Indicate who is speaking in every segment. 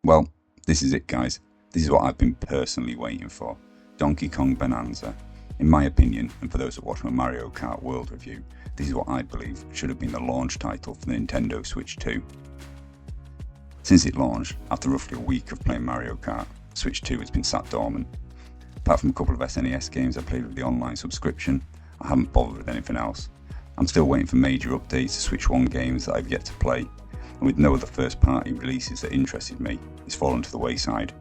Speaker 1: Well, this is it, guys. This is what I've been personally waiting for. Donkey Kong Bananza. In my opinion, and for those that watch my Mario Kart World review, this is what I believe should have been the launch title for the Nintendo Switch 2. Since it launched, after roughly a week of playing Mario Kart, Switch 2 has been sat dormant. Apart from a couple of SNES games I played with the online subscription, I haven't bothered with anything else. I'm still waiting for major updates to Switch 1 games that I've yet to play, and with no other first party releases that interested me, it's fallen to the wayside.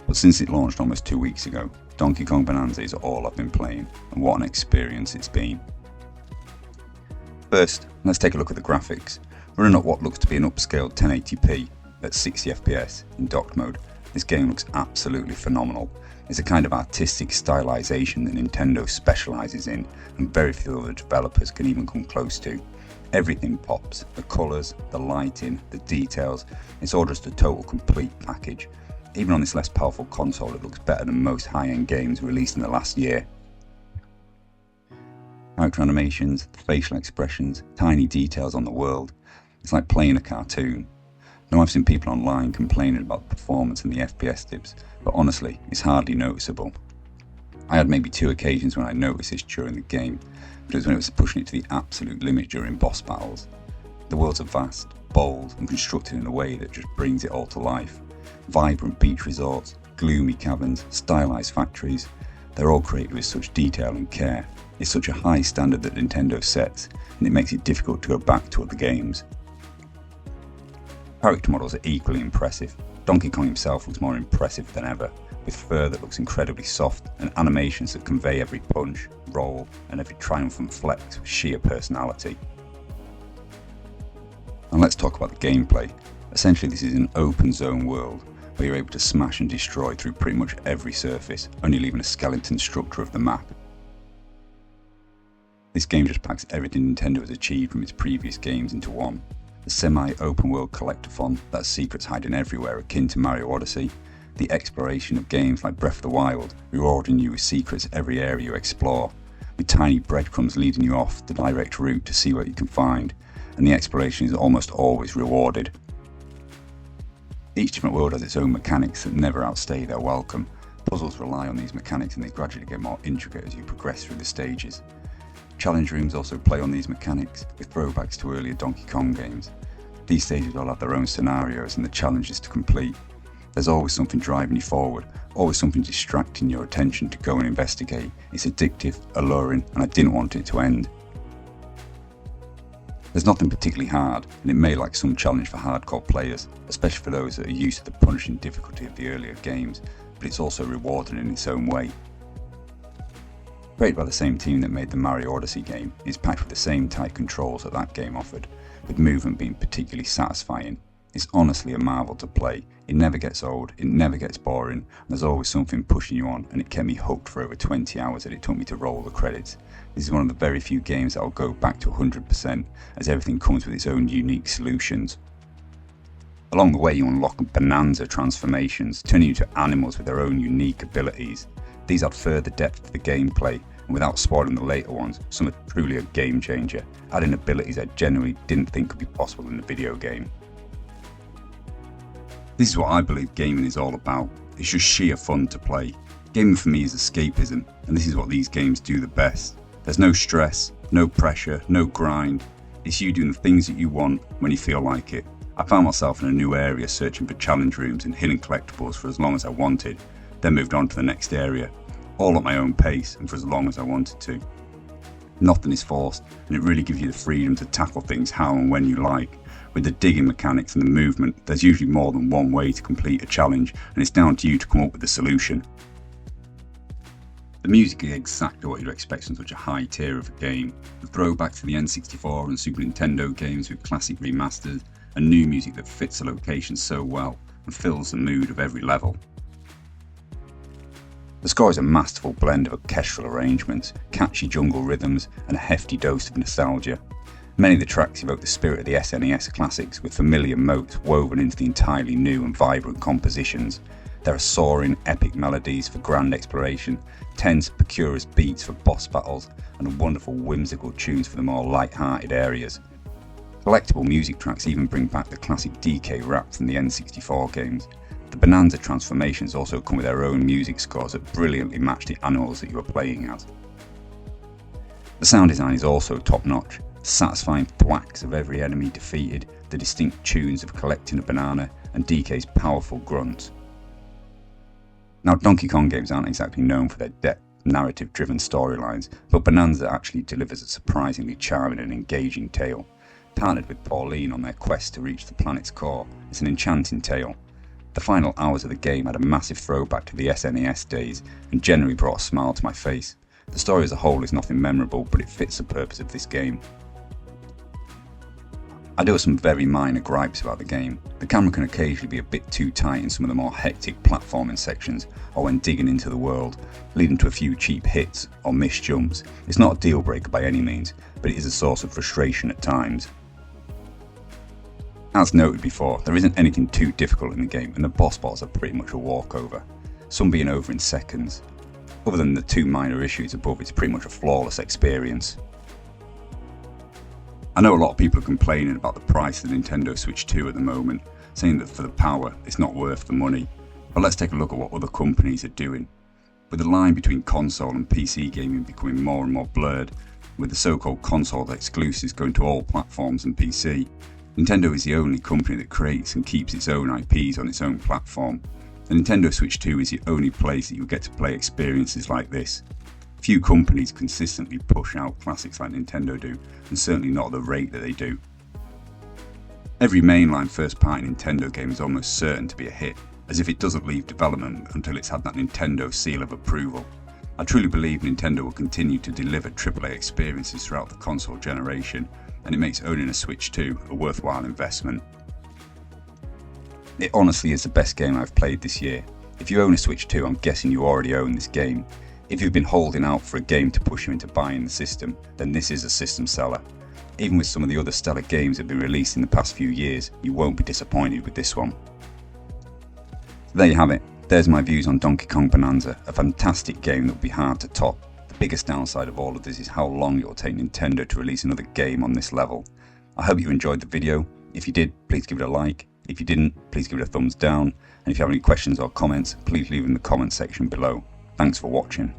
Speaker 1: But since it launched almost 2 weeks ago, Donkey Kong Bananza is all I've been playing, and what an experience it's been. First, let's take a look at the graphics. Running at what looks to be an upscaled 1080p at 60 FPS in docked mode, this game looks absolutely phenomenal. It's a kind of artistic stylization that Nintendo specialises in, and very few other developers can even come close to. Everything pops, the colours, the lighting, the details, it's all just a total complete package. Even on this less powerful console, it looks better than most high-end games released in the last year. Character animations, the facial expressions, tiny details on the world. It's like playing a cartoon. Now I've seen people online complaining about the performance and the FPS dips, but honestly, it's hardly noticeable. I had maybe 2 occasions when I noticed this during the game, but it was when it was pushing it to the absolute limit during boss battles. The worlds are vast, bold, and constructed in a way that just brings it all to life. Vibrant beach resorts, gloomy caverns, stylised factories, they're all created with such detail and care. It's such a high standard that Nintendo sets, and it makes it difficult to go back to other games. Character models are equally impressive. Donkey Kong himself looks more impressive than ever, with fur that looks incredibly soft and animations that convey every punch, roll, and every triumphant flex with sheer personality. And let's talk about the gameplay. Essentially, this is an open zone world where you're able to smash and destroy through pretty much every surface, only leaving a skeleton structure of the map. This game just packs everything Nintendo has achieved from its previous games into one. The semi-open world collectathon that has secrets hiding everywhere akin to Mario Odyssey, the exploration of games like Breath of the Wild, rewarding you with secrets every area you explore, with tiny breadcrumbs leading you off the direct route to see what you can find, and the exploration is almost always rewarded. Each different world has its own mechanics that never outstay their welcome. Puzzles rely on these mechanics and they gradually get more intricate as you progress through the stages. Challenge rooms also play on these mechanics, with throwbacks to earlier Donkey Kong games. These stages all have their own scenarios and the challenges to complete. There's always something driving you forward, always something distracting your attention to go and investigate. It's addictive, alluring, and I didn't want it to end. There's nothing particularly hard, and it may lack some challenge for hardcore players, especially for those that are used to the punishing difficulty of the earlier games, but it's also rewarding in its own way. Created by the same team that made the Mario Odyssey game, it's packed with the same tight controls that game offered, with movement being particularly satisfying. It's honestly a marvel to play. It never gets old, it never gets boring, and there's always something pushing you on, and it kept me hooked for over 20 hours that it took me to roll the credits. This is one of the very few games that I'll go back to 100%, as everything comes with its own unique solutions. Along the way you unlock Bananza transformations, turning you to animals with their own unique abilities. These add further depth to the gameplay, and without spoiling the later ones, some are truly a game changer, adding abilities I genuinely didn't think could be possible in a video game. This is what I believe gaming is all about. It's just sheer fun to play. Gaming for me is escapism, and this is what these games do the best. There's no stress, no pressure, no grind. It's you doing the things that you want when you feel like it. I found myself in a new area searching for challenge rooms and hidden collectibles for as long as I wanted, then moved on to the next area, all at my own pace and for as long as I wanted to. Nothing is forced, and it really gives you the freedom to tackle things how and when you like. With the digging mechanics and the movement, there's usually more than one way to complete a challenge, and it's down to you to come up with the solution. The music is exactly what you'd expect from such a high tier of a game, with throwbacks to the N64 and Super Nintendo games with classic remasters, and new music that fits the location so well and fills the mood of every level. The score is a masterful blend of orchestral arrangements, catchy jungle rhythms, and a hefty dose of nostalgia. Many of the tracks evoke the spirit of the SNES classics, with familiar notes woven into the entirely new and vibrant compositions. There are soaring, epic melodies for grand exploration, tense, precarious beats for boss battles, and wonderful, whimsical tunes for the more light-hearted areas. Collectible music tracks even bring back the classic DK rap from the N64 games. The Bananza transformations also come with their own music scores that brilliantly match the animals that you are playing as. The sound design is also top notch, satisfying thwacks of every enemy defeated, the distinct tunes of collecting a banana, and DK's powerful grunts. Now, Donkey Kong games aren't exactly known for their depth, narrative-driven storylines, but Bananza actually delivers a surprisingly charming and engaging tale. Partnered with Pauline on their quest to reach the planet's core, it's an enchanting tale. The final hours of the game had a massive throwback to the SNES days and generally brought a smile to my face. The story as a whole is nothing memorable, but it fits the purpose of this game. I do have some very minor gripes about the game. The camera can occasionally be a bit too tight in some of the more hectic platforming sections or when digging into the world, leading to a few cheap hits or missed jumps. It's not a deal breaker by any means, but it is a source of frustration at times. As noted before, there isn't anything too difficult in the game and the boss battles are pretty much a walkover, some being over in seconds. Other than the two minor issues above, it's pretty much a flawless experience. I know a lot of people are complaining about the price of the Nintendo Switch 2 at the moment, saying that for the power it's not worth the money, but let's take a look at what other companies are doing. With the line between console and PC gaming becoming more and more blurred, with the so-called console exclusives going to all platforms and PC, Nintendo is the only company that creates and keeps its own IPs on its own platform. The Nintendo Switch 2 is the only place that you'll get to play experiences like this. Few companies consistently push out classics like Nintendo do, and certainly not at the rate that they do. Every mainline first-party Nintendo game is almost certain to be a hit, as if it doesn't leave development until it's had that Nintendo seal of approval. I truly believe Nintendo will continue to deliver AAA experiences throughout the console generation, and it makes owning a Switch 2 a worthwhile investment. It honestly is the best game I've played this year. If you own a Switch 2, I'm guessing you already own this game. If you've been holding out for a game to push you into buying the system, then this is a system seller. Even with some of the other stellar games that have been released in the past few years, you won't be disappointed with this one. So there you have it. There's my views on Donkey Kong Bananza, a fantastic game that will be hard to top. The biggest downside of all of this is how long it will take Nintendo to release another game on this level. I hope you enjoyed the video. If you did, please give it a like. If you didn't, please give it a thumbs down. And if you have any questions or comments, please leave them in the comment section below. Thanks for watching.